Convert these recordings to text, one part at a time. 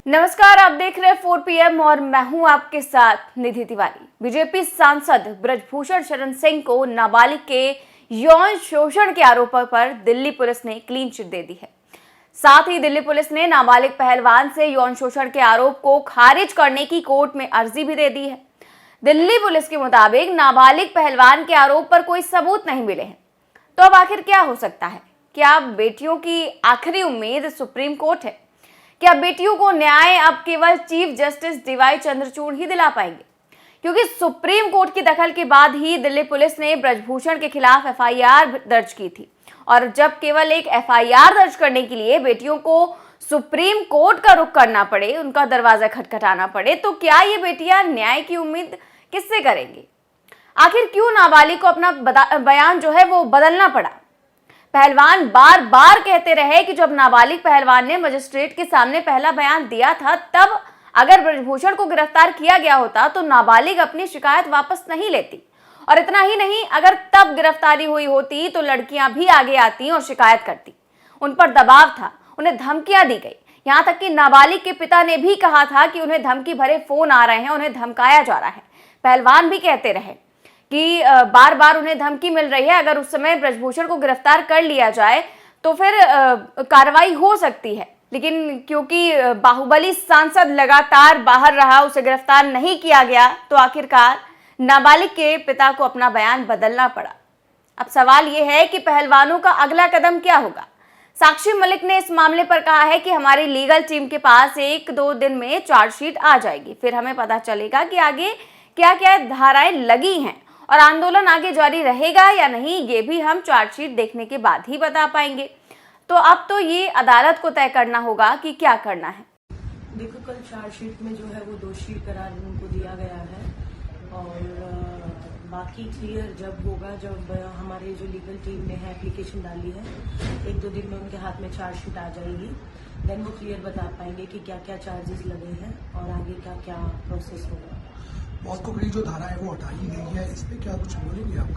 नमस्कार, आप देख रहे हैं 4 PM और मैं हूं आपके साथ निधि तिवारी। बीजेपी सांसद ब्रजभूषण शरण सिंह को नाबालिग के यौन शोषण के आरोपों पर दिल्ली पुलिस ने क्लीन चिट दे दी है। साथ ही दिल्ली पुलिस ने नाबालिग पहलवान से यौन शोषण के आरोप को खारिज करने की कोर्ट में अर्जी भी दे दी है। दिल्ली पुलिस के मुताबिक नाबालिग पहलवान के आरोप पर कोई सबूत नहीं मिले हैं, तो अब आखिर क्या हो सकता है? क्या बेटियों की आखिरी उम्मीद सुप्रीम कोर्ट है? क्या बेटियों को न्याय अब केवल चीफ जस्टिस डीवाई चंद्रचूड़ ही दिला पाएंगे? क्योंकि सुप्रीम कोर्ट की दखल के बाद ही दिल्ली पुलिस ने ब्रजभूषण के खिलाफ FIR दर्ज की थी, और जब केवल एक FIR दर्ज करने के लिए बेटियों को सुप्रीम कोर्ट का रुख करना पड़े, उनका दरवाजा खटखटाना पड़े, तो क्या ये बेटियां न्याय की उम्मीद किससे करेंगी? आखिर क्यों नाबालिग को अपना बयान जो है वो बदलना पड़ा? पहलवान बार बार कहते रहे कि जब नाबालिग पहलवान ने मजिस्ट्रेट के सामने पहला बयान दिया था, तब अगर ब्रजभूषण को गिरफ्तार किया गया होता तो नाबालिग अपनी शिकायत वापस नहीं लेती, और इतना ही नहीं, अगर तब गिरफ्तारी हुई होती तो लड़कियां भी आगे आती और शिकायत करती। उन पर दबाव था, उन्हें धमकियां दी गई, यहां तक कि नाबालिग के पिता ने भी कहा था कि उन्हें धमकी भरे फोन आ रहे हैं, उन्हें धमकाया जा रहा है। पहलवान भी कहते रहे कि बार बार उन्हें धमकी मिल रही है, अगर उस समय ब्रजभूषण को गिरफ्तार कर लिया जाए तो फिर कार्रवाई हो सकती है। लेकिन क्योंकि बाहुबली सांसद लगातार बाहर रहा, उसे गिरफ्तार नहीं किया गया, तो आखिरकार नाबालिग के पिता को अपना बयान बदलना पड़ा। अब सवाल यह है कि पहलवानों का अगला कदम क्या होगा? साक्षी मलिक ने इस मामले पर कहा है कि हमारी लीगल टीम के पास 1-2 दिन में चार्जशीट आ जाएगी, फिर हमें पता चलेगा कि आगे क्या क्या धाराएं लगी हैं, और आंदोलन आगे जारी रहेगा या नहीं, ये भी हम चार्जशीट देखने के बाद ही बता पाएंगे। तो अब तो ये अदालत को तय करना होगा कि क्या करना है। देखो, कल चार्जशीट में जो है वो दोषी करार उनको दिया गया है, और बाकी क्लियर जब होगा, जब हमारे जो लीगल टीम ने है एप्लीकेशन डाली है, 1-2 दिन में उनके हाथ में चार्जशीट आ जाएगी, देन वो क्लियर बता पाएंगे कि क्या क्या चार्जेस लगे हैं और आगे का क्या प्रोसेस होगा। मौत को कड़ी जो धारा है वो हटा ही गई है, इस पे क्या कुछ बोलेंगे आप?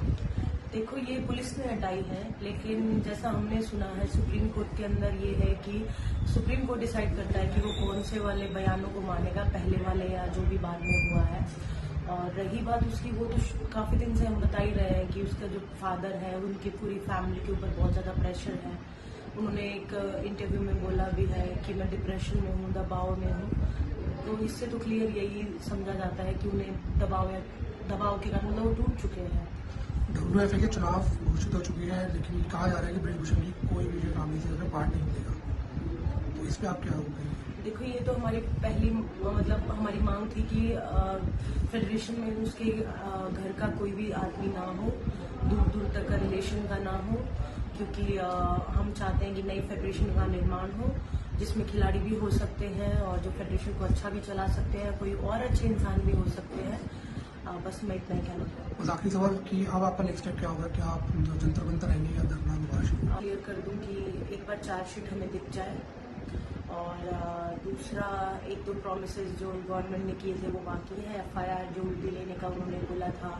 देखो, ये पुलिस ने हटाई है, लेकिन जैसा हमने सुना है सुप्रीम कोर्ट के अंदर ये है कि सुप्रीम कोर्ट डिसाइड करता है कि वो कौन से वाले बयानों को मानेगा, पहले वाले या जो भी बाद में हुआ है। और रही बात उसकी, वो तो काफी दिन से हम बता ही रहे हैं कि उसका जो फादर है, उनकी पूरी फैमिली के ऊपर बहुत ज्यादा प्रेशर है। उन्होंने एक इंटरव्यू में बोला भी है कि मैं डिप्रेशन में हूँ, दबाव में हूँ। तो इससे तो क्लियर यही समझा जाता है कि उन्हें दबाव के कारण वो टूट चुके हैं। WFA के चुनाव घोषित हो चुके हैं, लेकिन कहा जा रहा है कि ब्रजभूषण की कोई भी कानूनी से पार्ट नहीं मिलेगा, तो इस पे आप क्या कहेंगे? देखो, ये तो हमारी पहली हमारी मांग थी कि फेडरेशन में उसके घर का कोई भी आदमी ना हो, दूर दूर तक का रिलेशन का ना हो, क्योंकि हम चाहते हैं कि नई फेडरेशन का निर्माण हो जिसमें खिलाड़ी भी हो सकते हैं और जो फेडरेशन को अच्छा भी चला सकते हैं, कोई और अच्छे इंसान भी हो सकते हैं। बस मैं इतना ही कहना चाहूँ। बस आखिरी सवाल कि अब आपका नेक्स्ट स्टेप क्या होगा? क्या आप जंतर मंतर रहेंगे या धरना मुकाबला? क्लियर कर दूं कि एक बार चार्जशीट हमें दिख जाए, और दूसरा 1-2 प्रोमिसेस जो गवर्नमेंट ने किए थे वो बाकी है। FIR जो लेने का उन्होंने बोला था,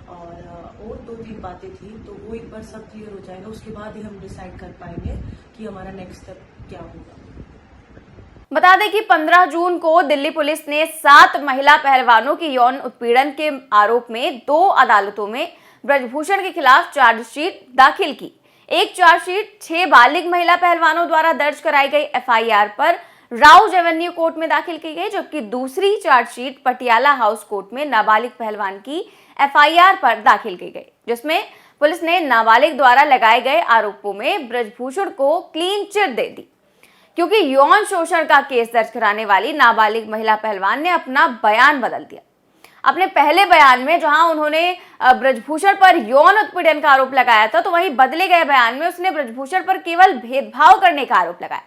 और 2-3 बातें थी, तो वो एक बार सब क्लियर हो जाएगा, उसके बाद ही हम डिसाइड कर पाएंगे कि हमारा नेक्स्ट स्टेप क्या होगा। बता दें कि 15 जून को दिल्ली पुलिस ने 7 महिला पहलवानों की यौन उत्पीड़न के आरोप में 2 अदालतों में ब्रजभूषण के खिलाफ चार्जशीट दाखिल की। एक चार्जशीट 6 बालिग महिला पहलवानों द्वारा दर्ज कराई गई FIR पर राउज एवेन्यू कोर्ट में दाखिल की गई, जबकि दूसरी चार्जशीट पटियाला हाउस कोर्ट में नाबालिग पहलवान की FIR पर दाखिल की गई, जिसमें पुलिस ने नाबालिग द्वारा लगाए गए आरोपों में ब्रजभूषण को क्लीन चिट दे दी, क्योंकि यौन शोषण का केस दर्ज कराने वाली नाबालिग महिला पहलवान ने अपना बयान बदल दिया। अपने पहले बयान में जहां उन्होंने ब्रजभूषण पर यौन उत्पीड़न का आरोप लगाया था, तो वहीं बदले गए बयान में उसने ब्रजभूषण पर केवल भेदभाव करने का आरोप लगाया।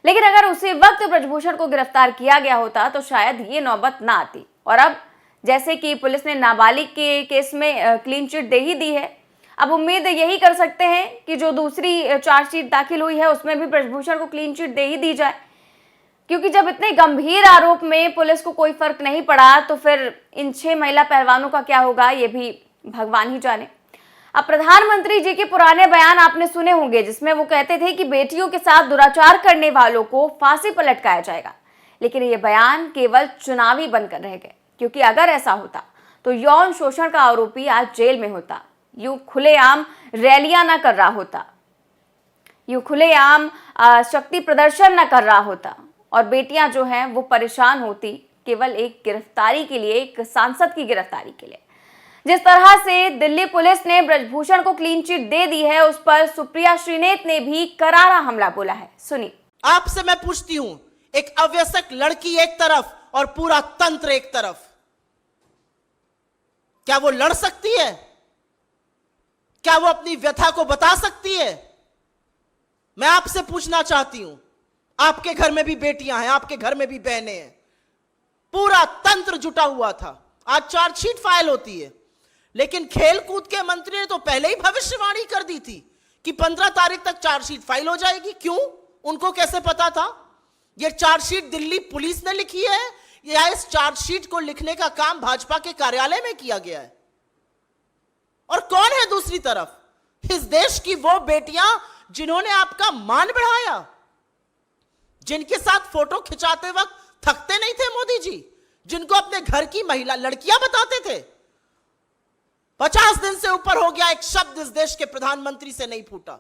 लेकिन अगर उसी वक्त ब्रजभूषण को गिरफ्तार किया गया होता तो शायद ये नौबत ना आती। और अब जैसे कि पुलिस ने नाबालिग के केस में क्लीन चिट दे ही दी है, अब उम्मीद यही कर सकते हैं कि जो दूसरी चार्जशीट दाखिल हुई है उसमें भी ब्रजभूषण को क्लीन चिट दे ही दी जाए, क्योंकि जब इतने गंभीर आरोप में पुलिस को कोई फर्क नहीं पड़ा, तो फिर इन 6 महिला पहलवानों का क्या होगा ये भी भगवान ही जाने। अब प्रधानमंत्री जी के पुराने बयान आपने सुने होंगे, जिसमें वो कहते थे कि बेटियों के साथ दुराचार करने वालों को फांसी पर लटकाया जाएगा। लेकिन ये बयान केवल चुनावी बनकर रह गए, क्योंकि अगर ऐसा होता तो यौन शोषण का आरोपी आज जेल में होता, यूं खुलेआम रैलियां न कर रहा होता, यूं खुलेआम शक्ति प्रदर्शन न कर रहा होता, और बेटियां जो हैं वो परेशान होती केवल एक गिरफ्तारी के लिए, एक सांसद की गिरफ्तारी के लिए। जिस तरह से दिल्ली पुलिस ने ब्रजभूषण को क्लीन चिट दे दी है, उस पर सुप्रिया श्रीनेत ने भी करारा हमला बोला है। सुनिए। आपसे मैं पूछती हूं, एक अवयस्क लड़की एक तरफ और पूरा तंत्र एक तरफ, क्या वो लड़ सकती है? क्या वो अपनी व्यथा को बता सकती है? मैं आपसे पूछना चाहती हूं, आपके घर में भी बेटियां हैं, आपके घर में भी बहनें हैं, पूरा तंत्र जुटा हुआ था। आज चार्जशीट फाइल होती है, लेकिन खेलकूद के मंत्री ने तो पहले ही भविष्यवाणी कर दी थी कि 15 तारीख तक चार्जशीट फाइल हो जाएगी। क्यों? उनको कैसे पता था? यह चार्जशीट दिल्ली पुलिस ने लिखी है या इस चार्जशीट को लिखने का काम भाजपा के कार्यालय में किया गया है? और कौन है दूसरी तरफ? इस देश की वो बेटियां जिन्होंने आपका मान बढ़ाया, जिनके साथ फोटो खिंचाते वक्त थकते नहीं थे मोदी जी, जिनको अपने घर की महिला लड़कियां बताते थे। 50 दिन से ऊपर हो गया, एक शब्द इस देश के प्रधानमंत्री से नहीं फूटा।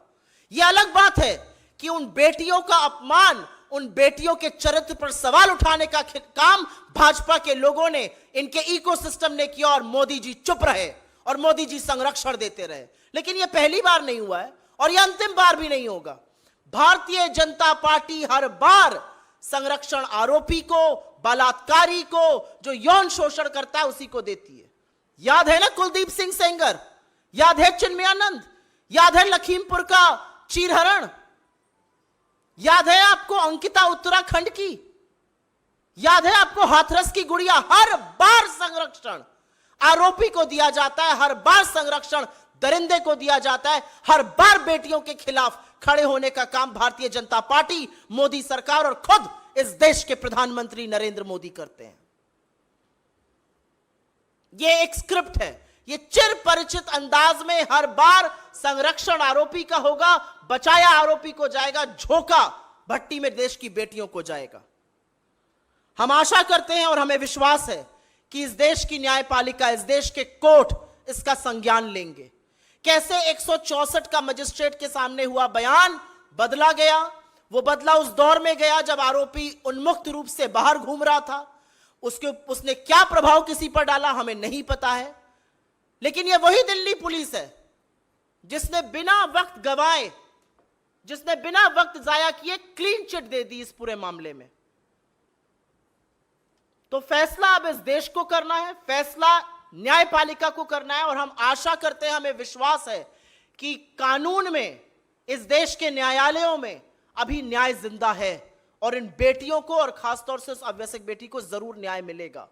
यह अलग बात है कि उन बेटियों का अपमान, उन बेटियों के चरित्र पर सवाल उठाने का काम भाजपा के लोगों ने, इनके इकोसिस्टम ने किया, और मोदी जी चुप रहे और मोदी जी संरक्षण देते रहे। लेकिन यह पहली बार नहीं हुआ है और यह अंतिम बार भी नहीं होगा। भारतीय जनता पार्टी हर बार संरक्षण आरोपी को, बलात्कारी को, जो यौन शोषण करता है उसी को देती है। याद है ना कुलदीप सिंह सेंगर, याद है चिन्मयानंद, याद है लखीमपुर का चीरहरण, याद है आपको अंकिता उत्तराखंड की, याद है आपको हाथरस की गुड़िया। हर बार संरक्षण आरोपी को दिया जाता है, हर बार संरक्षण दरिंदे को दिया जाता है, हर बार बेटियों के खिलाफ खड़े होने का काम भारतीय जनता पार्टी, मोदी सरकार और खुद इस देश के प्रधानमंत्री नरेंद्र मोदी करते हैं। यह एक स्क्रिप्ट है, यह चिर परिचित अंदाज में हर बार संरक्षण आरोपी का होगा, बचाया आरोपी को जाएगा, झोंका भट्टी में देश की बेटियों को जाएगा। हम आशा करते हैं और हमें विश्वास है कि इस देश की न्यायपालिका, इस देश के कोर्ट इसका संज्ञान लेंगे। कैसे 164 का मजिस्ट्रेट के सामने हुआ बयान बदला गया, वो बदला उस दौर में गया जब आरोपी उन्मुक्त रूप से बाहर घूम रहा था। उसने क्या प्रभाव किसी पर डाला हमें नहीं पता है, लेकिन यह वही दिल्ली पुलिस है जिसने बिना वक्त गवाए, जिसने बिना वक्त जाया किए क्लीन चिट दे दी इस पूरे मामले में। तो फैसला अब इस देश को करना है, फैसला न्यायपालिका को करना है, और हम आशा करते हैं, हमें विश्वास है कि कानून में, इस देश के न्यायालयों में अभी न्याय जिंदा है और इन बेटियों को, और खासतौर से उस अवयस्क बेटी को जरूर न्याय मिलेगा।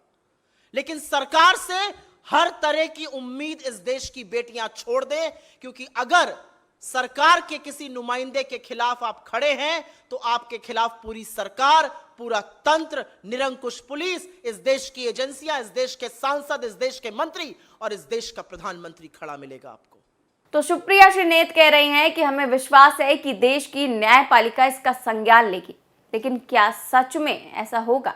लेकिन सरकार से हर तरह की उम्मीद इस देश की बेटियां छोड़ दें, क्योंकि अगर सरकार के किसी नुमाइंदे के खिलाफ आप खड़े हैं तो आपके खिलाफ पूरी सरकार, पूरा तंत्र, निरंकुश पुलिस, इस देश की एजेंसियां, इस देश के सांसद, इस देश के मंत्री और इस देश का प्रधानमंत्री खड़ा मिलेगा आपको। तो सुप्रिया श्रीनेत कह रही हैं कि हमें विश्वास है कि देश की न्यायपालिका इसका संज्ञान लेगी, लेकिन क्या सच में ऐसा होगा?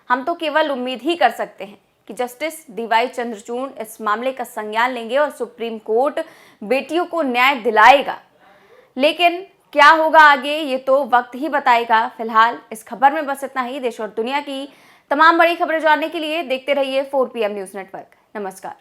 हम तो केवल उम्मीद ही कर सकते हैं कि जस्टिस डीवाई चंद्रचूड़ इस मामले का संज्ञान लेंगे और सुप्रीम कोर्ट बेटियों को न्याय दिलाएगा। लेकिन क्या होगा आगे, ये तो वक्त ही बताएगा। फिलहाल इस खबर में बस इतना ही। देश और दुनिया की तमाम बड़ी खबरें जानने के लिए देखते रहिए 4 PM न्यूज़ नेटवर्क। नमस्कार।